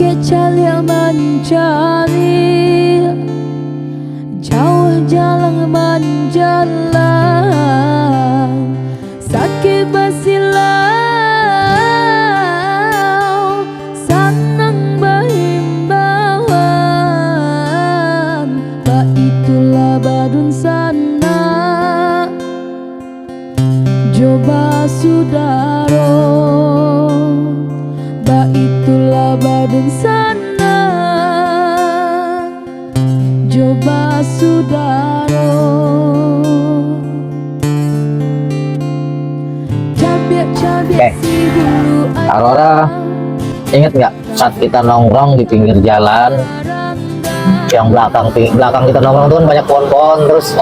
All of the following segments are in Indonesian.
kecuali mencari jauh jalan menjalan sakit basilau sanang berhimbauan ba itulah badun sana coba sudaro ba itulah badun sana coba sudaro Oke, Aurora, inget nggak saat kita nongkrong di pinggir jalan yang belakang kita nongkrong itu kan banyak pohon-pohon, terus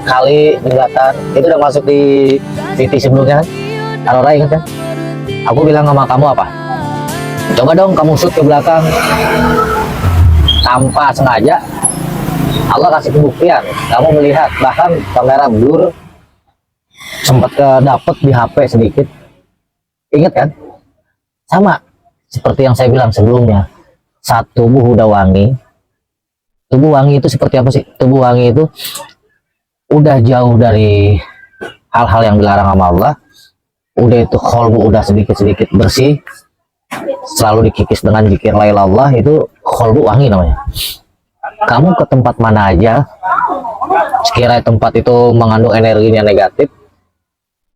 kali jembatan itu udah masuk di titik sebelumnya kan? Aurora inget kan? Aku bilang sama kamu apa? Coba dong kamu shoot ke belakang tanpa sengaja. Allah kasih pembuktian, kamu melihat bahkan kamera blur sempat dapet di HP sedikit. Ingat kan? Sama seperti yang saya bilang sebelumnya, saat tubuh udah wangi. Tubuh wangi itu seperti apa sih? Tubuh wangi itu udah jauh dari hal-hal yang dilarang sama Allah. Udah itu kolbu udah sedikit-sedikit bersih, selalu dikikis dengan zikir la ilaha illallah, itu kolbu wangi namanya. Kamu ke tempat mana aja, sekiranya tempat itu mengandung energinya negatif,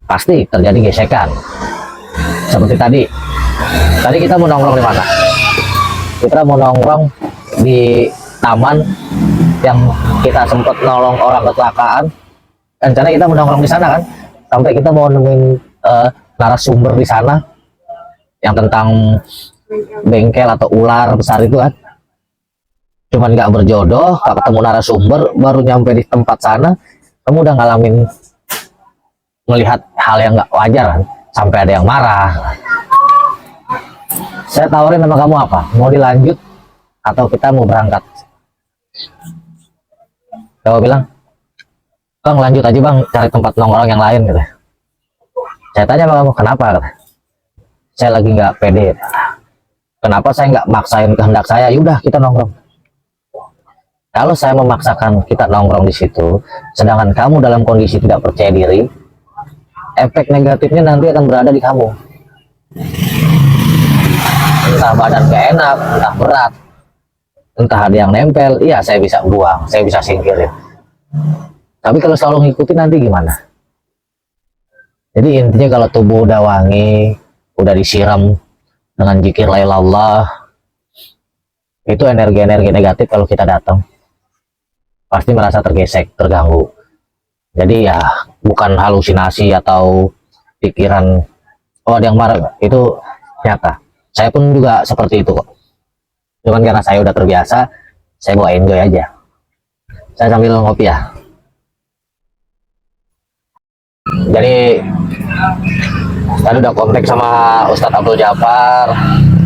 pasti terjadi gesekan. Seperti tadi kita mau nongkrong di mana? Kita mau nongkrong di taman yang kita sempat nolong orang kecelakaan. Rencana kita mau nongkrong di sana kan, sampai kita mau nemuin narasumber di sana yang tentang bengkel atau ular besar itu kan. Cuman nggak berjodoh, nggak ketemu narasumber, baru nyampe di tempat sana, kamu udah ngalamin melihat hal yang nggak wajar kan, sampai ada yang marah. Saya tawarin sama kamu apa? Mau dilanjut atau kita mau berangkat? Kamu bilang, bang lanjut aja bang, cari tempat nongkrong yang lain gitu. Saya tanya sama kamu, kenapa? Saya lagi nggak pede. Kenapa saya nggak maksain kehendak saya? Yaudah kita nongkrong. Kalau saya memaksakan kita nongkrong di situ, sedangkan kamu dalam kondisi tidak percaya diri, efek negatifnya nanti akan berada di kamu. Entah badan gak enak, entah berat, entah ada yang nempel. Iya, saya bisa buang, saya bisa singkirin. Tapi kalau selalu ngikutin nanti gimana? Jadi intinya kalau tubuh udah wangi, udah disiram dengan zikir la ilaha illallah, itu energi-energi negatif kalau kita datang pasti merasa tergesek, terganggu. Jadi ya bukan halusinasi atau pikiran oh ada yang marah, itu nyata. Saya pun juga seperti itu kok. Cuman karena saya udah terbiasa, saya mau enjoy aja. Saya sambil ngopi ya. Jadi tadi udah kontak sama Ustadz Abdul Jafar.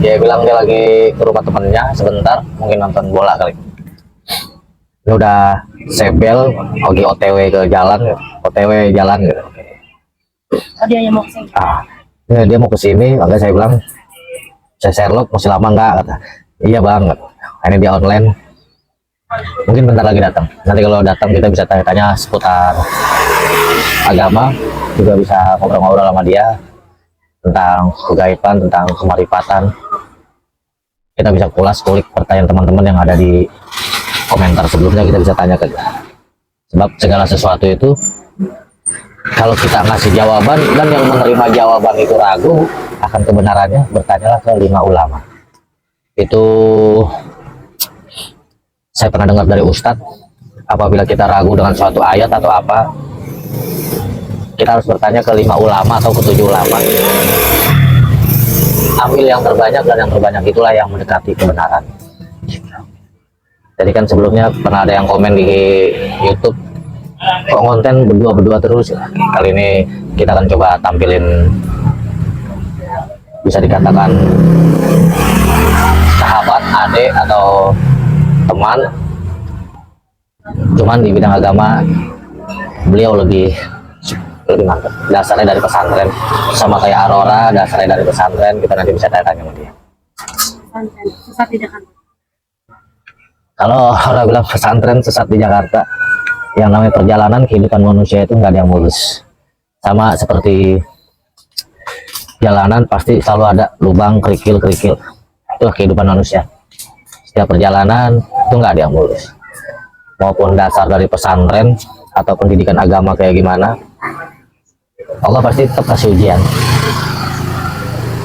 Dia bilang dia lagi ke rumah temennya sebentar, mungkin nonton bola kali. Ini udah sebel, lagi OTW ke jalan, OTW jalan gitu. Oh, dia yang mau kesini? Ini dia mau kesini, makanya saya bilang, saya Sherlock masih lama nggak? Kata, iya banget. Ini dia online, mungkin bentar lagi datang. Nanti kalau datang kita bisa tanya-tanya seputar agama, juga bisa ngobrol-ngobrol sama dia tentang kegaiban, tentang kemarifatan. Kita bisa kulik pertanyaan teman-teman yang ada di komentar sebelumnya, kita bisa tanya ke dia. Sebab segala sesuatu itu kalau kita ngasih jawaban dan yang menerima jawaban itu ragu akan kebenarannya, bertanyalah ke 5 ulama. Itu saya pernah dengar dari Ustadz, apabila kita ragu dengan suatu ayat atau apa, kita harus bertanya ke 5 ulama atau ke 7 ulama. Ambil yang terbanyak, dan yang terbanyak itulah yang mendekati kebenaran. Jadi kan sebelumnya pernah ada yang komen di YouTube, kok konten berdua terus. Kali ini kita akan coba tampilin, bisa dikatakan sahabat, adik atau teman, cuman di bidang agama beliau lebih mantap. Dasarnya dari pesantren, sama kayak Aurora, dasarnya dari pesantren. Kita nanti bisa tanya sama dia. sesat di Jakarta? Kalau orang bilang pesantren sesat di Jakarta, yang namanya perjalanan kehidupan manusia itu nggak ada yang mulus. Sama seperti jalanan pasti selalu ada lubang, kerikil-kerikil. Itulah kehidupan manusia. Setiap perjalanan itu nggak ada yang mulus. Maupun dasar dari pesantren atau pendidikan agama kayak gimana, Allah pasti tetap kasih ujian.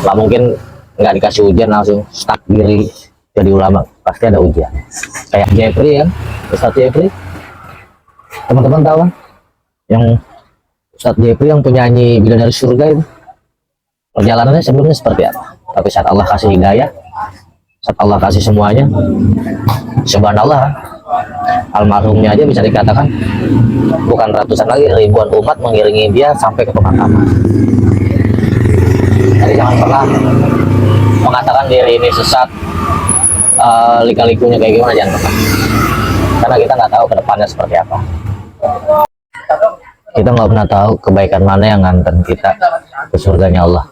Nggak mungkin nggak dikasih ujian langsung stuck diri jadi ulama, pasti ada ujian. Kayak Jeffrey kan, Ustadz Jeffrey, teman-teman tahu kan, yang Ustadz Jeffrey yang penyanyi Bidadari Surga itu, perjalanannya sebelumnya seperti apa? Tapi saat Allah kasih hidayah, saat Allah kasih semuanya, subhanallah, almarhumnya aja bisa dikatakan bukan ratusan lagi, ribuan umat mengiringi dia sampai ke pemakaman. Jadi jangan pernah mengatakan diri ini sesat, lika-likunya kayak gimana, jangan pernah. Karena kita nggak tahu ke depannya seperti apa. Kita nggak pernah tahu kebaikan mana yang nganten kita ke surganya Allah,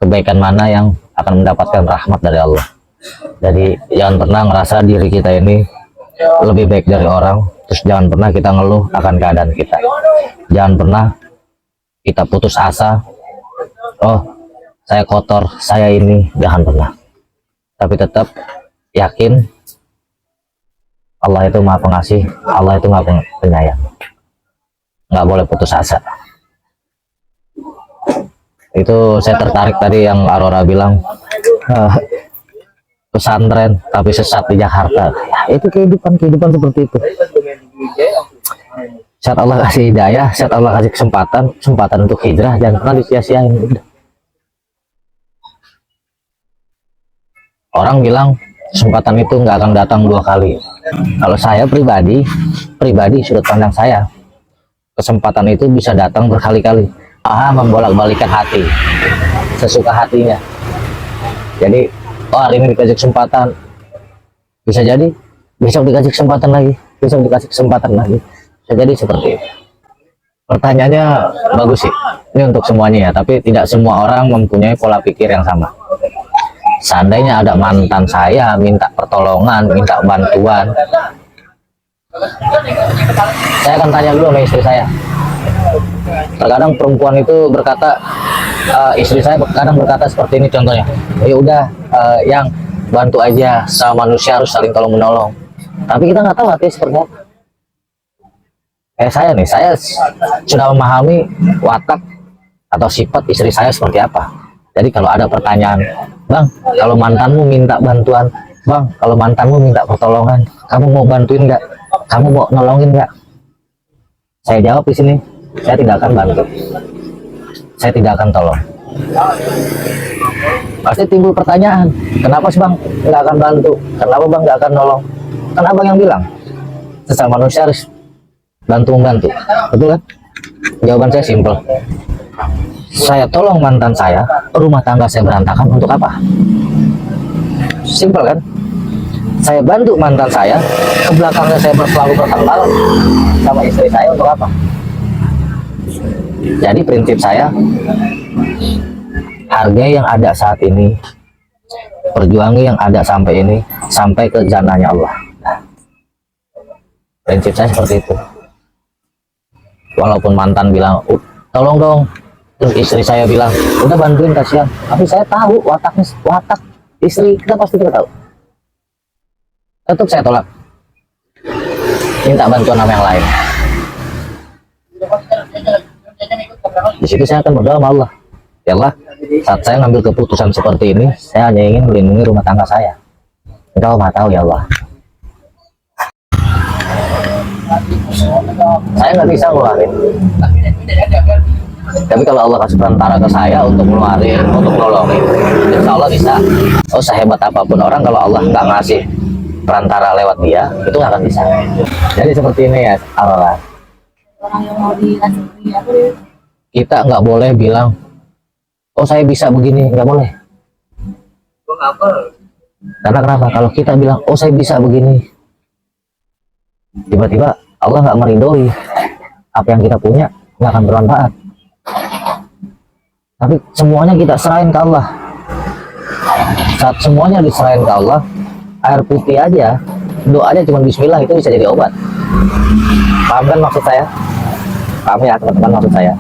kebaikan mana yang akan mendapatkan rahmat dari Allah. Jadi jangan pernah ngerasa diri kita ini lebih baik dari orang, terus jangan pernah kita ngeluh akan keadaan kita. Jangan pernah kita putus asa, oh saya kotor, saya ini, jangan pernah. Tapi tetap yakin Allah itu Maha Pengasih, Allah itu Maha Penyayang. Nggak boleh putus asa. Itu saya tertarik tadi yang Aurora bilang, pesantren tapi sesat di Jakarta. Ya, itu kehidupan seperti itu. Saat Allah kasih hidayah, saat Allah kasih kesempatan untuk hijrah, jangan pernah disia-siain. Orang bilang kesempatan itu nggak akan datang 2 kali. Kalau saya pribadi sudut pandang saya, kesempatan itu bisa datang berkali-kali. Membolak-balikan hati sesuka hatinya. Jadi hari ini dikasih kesempatan, bisa jadi besok dikasih kesempatan lagi, besok dikasih kesempatan lagi, bisa jadi seperti itu. Pertanyaannya bagus sih, ini untuk semuanya ya, tapi tidak semua orang mempunyai pola pikir yang sama. Seandainya ada mantan saya minta pertolongan, minta bantuan, saya akan tanya dulu sama istri saya. Terkadang perempuan itu berkata, istri saya kadang berkata seperti ini contohnya, ya udah yang bantu aja, sama manusia harus saling tolong menolong. Tapi kita nggak tahu hati seperti apa. Saya sudah memahami watak atau sifat istri saya seperti apa. Jadi kalau ada pertanyaan, bang, kalau mantanmu minta bantuan, bang, kalau mantanmu minta pertolongan, kamu mau bantuin nggak? Kamu mau nolongin nggak? Saya jawab di sini, saya tidak akan bantu, saya tidak akan tolong. Pasti timbul pertanyaan, kenapa sih bang nggak akan bantu? Kenapa bang nggak akan nolong? Kan abang yang bilang, sesama manusia harus bantu-membantu, betul kan? Jawaban saya simpel. Saya tolong mantan saya, rumah tangga saya berantakan, untuk apa? Simpel kan? Saya bantu mantan saya, ke belakangnya saya selalu bertengkar sama istri saya, untuk apa? Jadi prinsip saya, hargai yang ada saat ini, perjuangi yang ada sampai ini, sampai ke jannahnya Allah. Prinsip saya seperti itu. Walaupun mantan bilang, tolong dong, terus istri saya bilang, udah bantuin, kasihan. Tapi saya tahu watak istri kita, pasti kita tahu. Tetap saya tolak, minta bantuan sama yang lain. Di situ saya akan berdoa sama Allah, ya Allah, saat saya ngambil keputusan seperti ini, saya hanya ingin melindungi rumah tangga saya. Engkau Maha tahu ya Allah. Saya nggak bisa ngeluarin, tapi kalau Allah kasih perantara ke saya untuk ngeluarin, untuk nolongin, insya Allah bisa. Oh, sehebat apapun orang, kalau Allah nggak ngasih perantara lewat dia, itu nggak akan bisa. Jadi seperti ini ya, Aurora. Orang yang mau dikasih Kita nggak boleh bilang, oh saya bisa begini, nggak boleh. Karena kenapa? Kalau kita bilang, oh saya bisa begini, tiba-tiba Allah nggak meridhoi, apa yang kita punya nggak akan bermanfaat. Tapi semuanya kita serahin ke Allah. Saat semuanya diserahin ke Allah, air putih aja, doanya cuma bismillah itu bisa jadi obat. Paham kan maksud saya? Paham ya teman-teman maksud saya?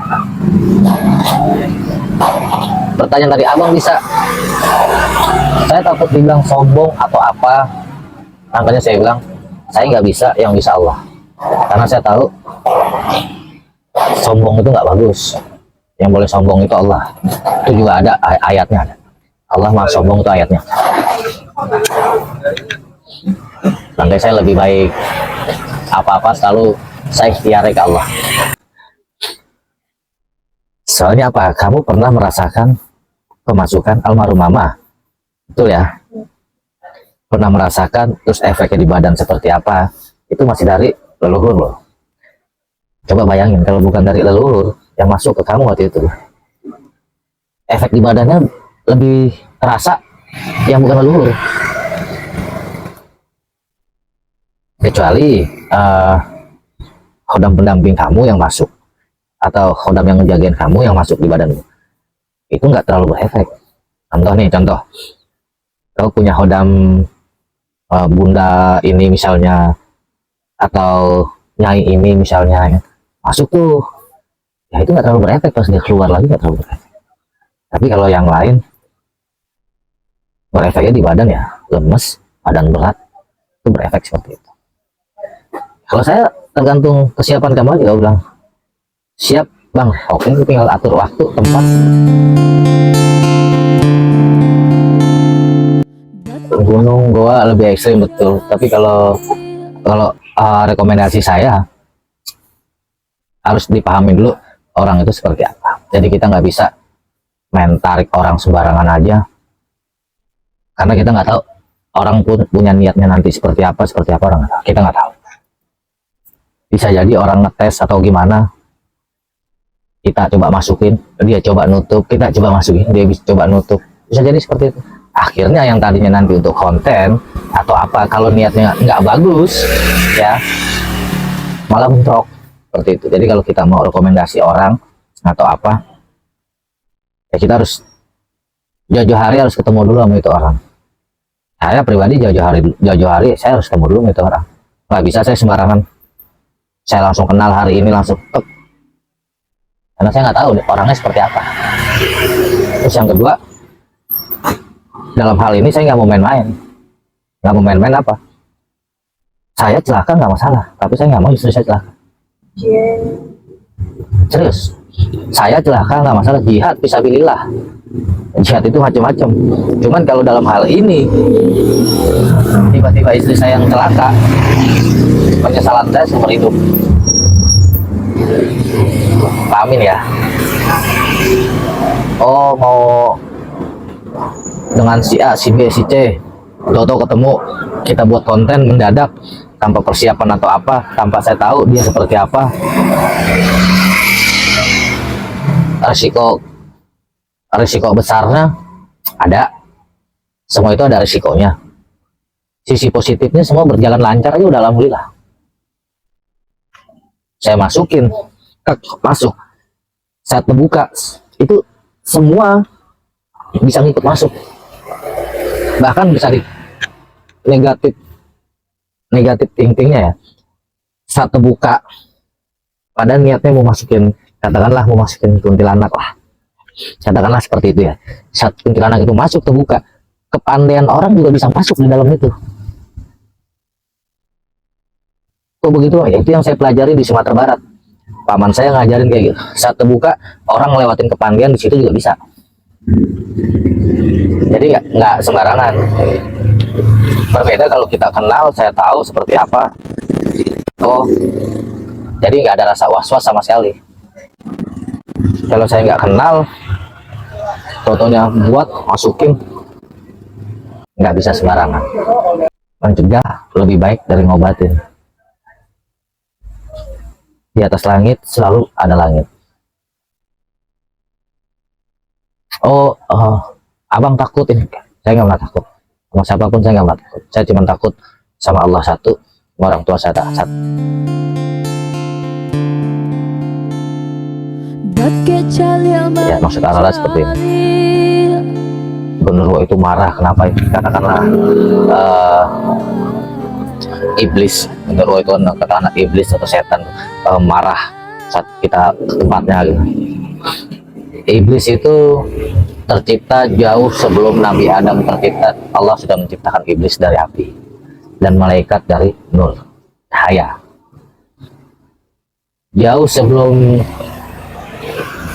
Pertanyaan dari abang bisa, saya takut dibilang sombong atau apa, makanya saya bilang saya nggak bisa, yang bisa Allah. Karena saya tahu sombong itu nggak bagus, yang boleh sombong itu Allah. Itu juga ada ayatnya, Allah maha sombong itu ayatnya. Makanya saya lebih baik apa-apa selalu saya ikhtiari ke Allah. Soalnya apa? Kamu pernah merasakan pemasukan almarhum mama, betul ya? Pernah merasakan, terus efeknya di badan seperti apa? Itu masih dari leluhur loh. Coba bayangin kalau bukan dari leluhur yang masuk ke kamu waktu itu, efek di badannya lebih terasa yang bukan leluhur. Kecuali khodam pendamping kamu yang masuk, atau khodam yang ngejagain kamu yang masuk di badanmu, itu nggak terlalu berefek. Contoh, kau punya khodam bunda ini misalnya, atau nyai ini misalnya, masuk tuh, ya itu nggak terlalu berefek, pas dia keluar lagi nggak terlalu berefek. Tapi kalau yang lain berefeknya di badan, ya lemes, badan berat, itu berefek seperti itu. Kalau saya tergantung kesiapan kamu aja, bilang siap bang, oke, tinggal atur waktu, tempat. Gunung, goa lebih ekstrim betul. Tapi kalau rekomendasi saya harus dipahami dulu orang itu seperti apa. Jadi kita nggak bisa main tarik orang sembarangan aja, karena kita nggak tahu orang pun punya niatnya nanti seperti apa orang nggak tahu. Kita nggak tahu. Bisa jadi orang ngetes atau gimana, kita coba masukin, dia coba nutup, kita coba masukin, dia bisa coba nutup, bisa jadi seperti itu. Akhirnya yang tadinya nanti untuk konten atau apa, kalau niatnya nggak bagus ya, malah bentrok seperti itu. Jadi kalau kita mau rekomendasi orang atau apa, ya kita harus jauh-jauh hari harus ketemu dulu sama itu orang. Saya pribadi jauh-jauh hari saya harus ketemu dulu sama itu orang. Nggak bisa saya sembarangan, saya langsung kenal hari ini langsung tek, karena saya nggak tahu orangnya seperti apa. Terus yang kedua, dalam hal ini saya nggak mau main-main. Apa, saya celaka nggak masalah, tapi saya nggak mau istri saya celaka. Serius, saya celaka nggak masalah, jihad fisabilillah, jihad itu macam-macam. Cuman kalau dalam hal ini tiba-tiba istri saya yang celaka, penyesalan saya seumur hidup. Pahamin ya. Oh, mau dengan si A, si B, si C, toto ketemu, kita buat konten mendadak tanpa persiapan atau apa, tanpa saya tahu dia seperti apa. Risiko besarnya ada, semua itu ada risikonya. Sisi positifnya semua berjalan lancar aja udah alhamdulillah. Saya masukin, masuk, saat membuka itu semua bisa ngikut masuk, bahkan bisa di negatif thinkingnya ya, saat terbuka pada niatnya mau masukin, katakanlah mau masukin kuntilanak lah, katakanlah seperti itu ya. Saat kuntilanak itu masuk terbuka, kepandaian orang juga bisa masuk di dalam itu. Kok begitu ya? Itu yang saya pelajari di Sumatera Barat. Paman saya ngajarin kayak gitu. Saat terbuka, orang ngelewatin kepandaian di situ juga bisa. Jadi nggak sembarangan. Berbeda kalau kita kenal, saya tahu seperti apa. Oh, jadi nggak ada rasa was-was sama sekali. Kalau saya nggak kenal, fotonya buat masukin, nggak bisa sembarangan. Mencegah lebih baik dari ngobatin. Di atas langit selalu ada langit. Abang takut ini? Saya nggak pernah takut sama siapapun, saya nggak pernah takut. Saya cuma takut sama Allah satu, sama orang tua saya satu. Ya maksud Allah seperti ini. Genderuwo itu marah. Kenapa? Katakanlah iblis, genderuwo itu katakanlah iblis atau setan marah saat kita ke tempatnya gitu. Iblis itu tercipta jauh sebelum Nabi Adam tercipta. Allah sudah menciptakan iblis dari api dan malaikat dari nur, cahaya. Jauh sebelum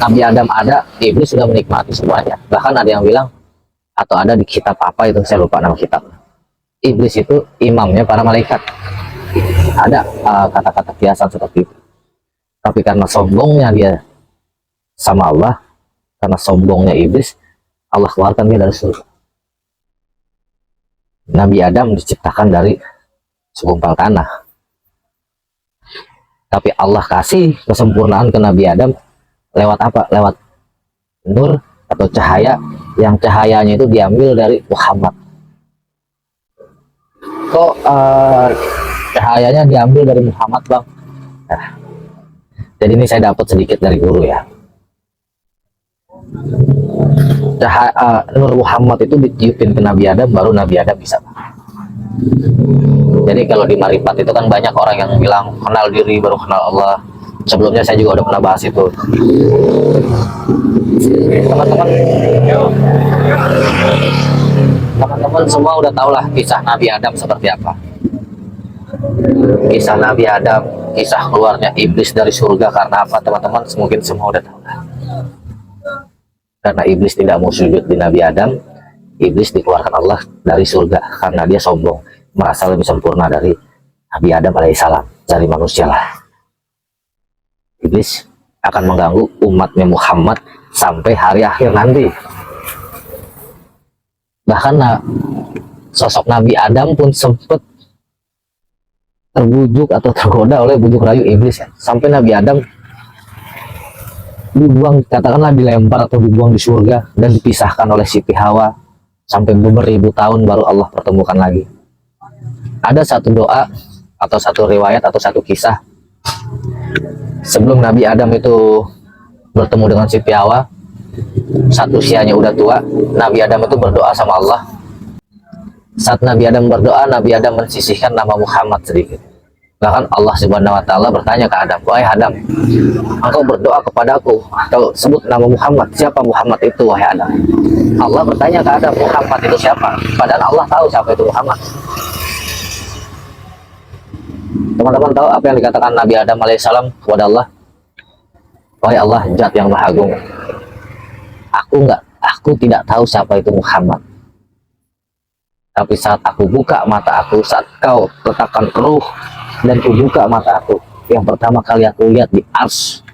Nabi Adam ada, iblis sudah menikmati semuanya. Bahkan ada yang bilang, atau ada di kitab apa itu, saya lupa nama kitab, iblis itu imamnya para malaikat. Ada kata-kata kiasan seperti itu. Tapi karena sombongnya dia sama Allah, karena sombongnya iblis, Allah keluarkan dia dari surga. Nabi Adam diciptakan dari segumpal tanah, tapi Allah kasih kesempurnaan ke Nabi Adam lewat apa? Lewat nur atau cahaya, yang cahayanya itu diambil dari Muhammad. Kok cahayanya diambil dari Muhammad, Bang? Nah, jadi ini saya dapat sedikit dari guru ya. Nur Muhammad itu ditiupin ke Nabi Adam, baru Nabi Adam bisa. Jadi kalau di Marifat itu kan banyak orang yang bilang kenal diri baru kenal Allah. Sebelumnya saya juga udah pernah bahas itu. Teman-teman semua udah tahu lah kisah Nabi Adam seperti apa. Kisah Nabi Adam, kisah keluarnya iblis dari surga karena apa, teman-teman mungkin semua udah tahu lah. Karena iblis tidak mau sujud di Nabi Adam, iblis dikeluarkan Allah dari surga karena dia sombong, merasa lebih sempurna dari Nabi Adam alaihissalam, dari manusia lah. Iblis akan mengganggu umatnya Muhammad sampai hari akhir nanti. Bahkan sosok Nabi Adam pun sempat terbujuk atau tergoda oleh bujuk rayu iblis ya. Sampai Nabi Adam dibuang, katakanlah dilempar atau dibuang di surga dan dipisahkan oleh Siti Hawa sampai beribu tahun baru Allah pertemukan lagi. Ada satu doa atau satu riwayat atau satu kisah sebelum Nabi Adam itu bertemu dengan Siti Hawa, saat usianya udah tua, Nabi Adam itu berdoa sama Allah. Saat Nabi Adam berdoa, Nabi Adam mensisihkan nama Muhammad sedikit. Bahkan Allah Subhanahu wa Ta'ala bertanya ke Adam, wahai Adam, engkau berdoa kepadaku atau sebut nama Muhammad, siapa Muhammad itu wahai Adam? Allah bertanya ke Adam, Muhammad itu siapa? Padahal Allah tahu siapa itu Muhammad. Teman-teman tahu apa yang dikatakan Nabi Adam alaihissalam kepada Allah? Wahai Allah, Zat yang Maha Agung, aku tidak tahu siapa itu Muhammad. Tapi saat aku buka mata aku, saat kau letakkan ruh dan kubuka mata aku, yang pertama kali aku lihat di ars,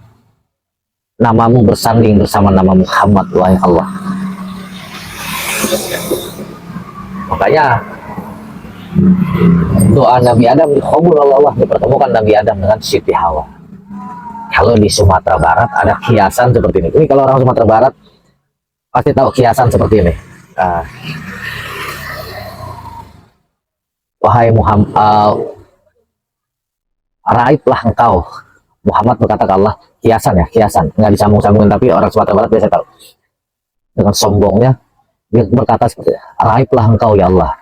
namamu bersanding bersama nama Muhammad, wahai Allah. Makanya doa Nabi Adam dikabul Allah, dipertemukan Nabi Adam dengan Siti Hawa. Kalau di Sumatera Barat ada kiasan seperti ini. Ini kalau orang Sumatera Barat pasti tahu kiasan seperti ini. Wahai Muhammad, raiblah engkau. Muhammad berkata ke Allah, kiasan ya, kiasan, nggak disambung-sambungin, tapi orang Sumatera Barat biasa tahu. Dengan sombongnya dia berkata seperti, raiblah engkau ya Allah.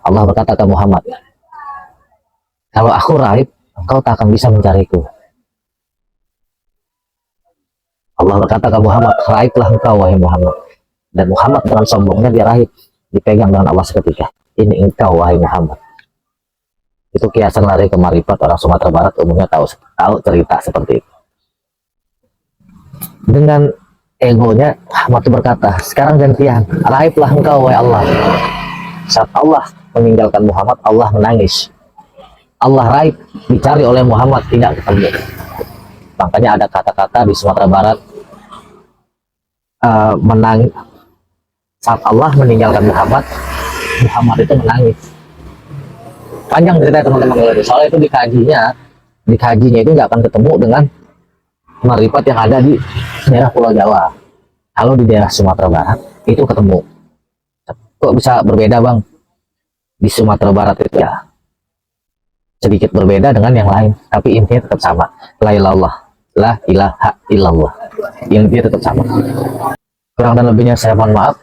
Allah berkata ke Muhammad, kalau aku raib, engkau tak akan bisa mencariku. Allah berkata ke Muhammad, raiblah engkau wahai Muhammad. Dan Muhammad dengan sombongnya dia raib, dipegang dengan Allah seketika. Ini engkau wahai Muhammad. Itu kiasan lari ke Marifat. Orang Sumatera Barat umumnya tahu cerita seperti itu. Dengan egonya Muhammad itu berkata, sekarang gantian, raiblah engkau wahai Allah. Saat Allah meninggalkan Muhammad, Allah menangis. Allah raib, dicari oleh Muhammad, tidak ketemu. Makanya ada kata-kata di Sumatera Barat, menangis. Saat Allah meninggalkan Muhammad, Muhammad itu menangis. Panjang cerita teman-teman, soalnya itu dikajinya itu nggak akan ketemu dengan Marifat yang ada di daerah Pulau Jawa. Kalau di daerah Sumatera Barat itu ketemu. Kok bisa berbeda, Bang? Di Sumatera Barat itu ya sedikit berbeda dengan yang lain, tapi intinya tetap sama. La ilaha illallah. Intinya tetap sama. Kurang dan lebihnya saya mohon maaf.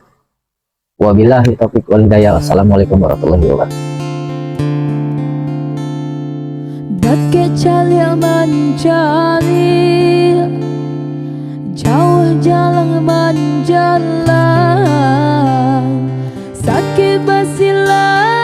Wabillahi taufiq wal hidayah. Assalamualaikum warahmatullahi wabarakatuh. Dake calil mencari jauh jalan menjalan sakit basilah